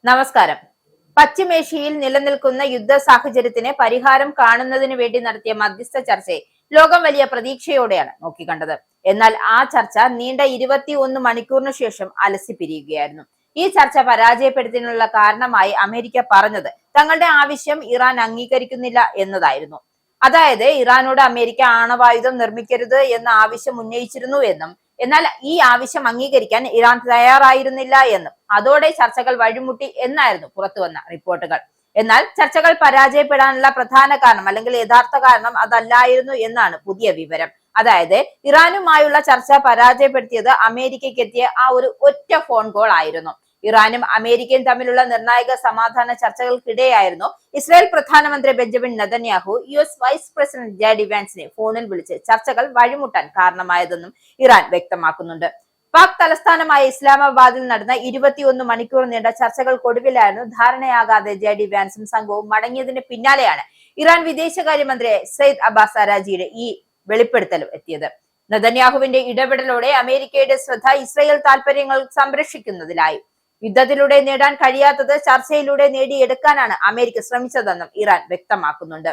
നമസ്കാരം. പശ്ചിമേഷ്യയിൽ നിലനിൽക്കുന്ന യുദ്ധ സാഹചര്യത്തിന് പരിഹാരം കാണുന്നതിന് വേണ്ടി നടത്തിയ മധ്യസ്ഥ ചർച്ചയെ ലോകം വലിയ പ്രതീക്ഷയോടെയാണ് നോക്കിക്കണ്ടത്. എന്നാൽ ആ ചർച്ച നീണ്ട 21 മണിക്കൂറിന് ശേഷം അലസിപ്പിരിയുകയായിരുന്നു. ഈ ചർച്ച പരാജയപ്പെടുത്തുന്നതിനുള്ള കാരണമായി അമേരിക്ക പറഞ്ഞത് തങ്ങളുടെ ആവശ്യം ഇറാൻ അംഗീകരിക്കുന്നില്ല എന്നതായിരുന്നു. അതായത് ഇറാനോട് അമേരിക്ക ആണവായുധം നിർമ്മിക്കരുത് എന്ന ആവശ്യം ഉന്നയിച്ചിരുന്നു എന്നും, എന്നാൽ ഈ ആവശ്യം അംഗീകരിക്കാൻ ഇറാൻ തയ്യാറായിരുന്നില്ല എന്നും, അതോടെ ചർച്ചകൾ വഴിമുട്ടി എന്നായിരുന്നു പുറത്തുവന്ന റിപ്പോർട്ടുകൾ. എന്നാൽ ചർച്ചകൾ പരാജയപ്പെടാനുള്ള പ്രധാന കാരണം അല്ലെങ്കിൽ യഥാർത്ഥ കാരണം അതല്ലായിരുന്നു എന്നാണ് പുതിയ വിവരം. അതായത് ഇറാനുമായുള്ള ചർച്ച പരാജയപ്പെടുത്തിയത് അമേരിക്കയ്ക്ക് എത്തിയ ആ ഒരു ഒറ്റ ഫോൺ കോൾ ആയിരുന്നു. ഇറാനും അമേരിക്കയും തമ്മിലുള്ള നിർണായക സമാധാന ചർച്ചകൾക്കിടെയായിരുന്നു ഇസ്രായേൽ പ്രധാനമന്ത്രി Benjamin Netanyahu US vice president JD വാൻസിനെ ഫോണിൽ വിളിച്ച് ചർച്ചകൾ വഴിമുട്ടാൻ കാരണമായതെന്നും ഇറാൻ വ്യക്തമാക്കുന്നുണ്ട്. പാക് തലസ്ഥാനമായ ഇസ്ലാമാബാദിൽ നടന്ന 21 മണിക്കൂർ നീണ്ട ചർച്ചകൾക്കൊടുവിലായിരുന്നു ധാരണയാകാതെ JD വാൻസും സംഘവും മടങ്ങിയതിന് പിന്നാലെയാണ് ഇറാൻ വിദേശകാര്യമന്ത്രി സയ്യിദ് അബ്ബാസ് അരാജിയുടെ ഈ വെളിപ്പെടുത്തലും എത്തിയത്. നെതന്യാഹുവിന്റെ ഇടപെടലോടെ അമേരിക്കയുടെ ശ്രദ്ധ ഇസ്രായേൽ താൽപര്യങ്ങൾ സംരക്ഷിക്കുന്നതിലായി. യുദ്ധത്തിലൂടെ നേടാൻ കഴിയാത്തത് ചർച്ചയിലൂടെ നേടിയെടുക്കാനാണ് അമേരിക്ക ശ്രമിച്ചതെന്നും ഇറാൻ വ്യക്തമാക്കുന്നുണ്ട്.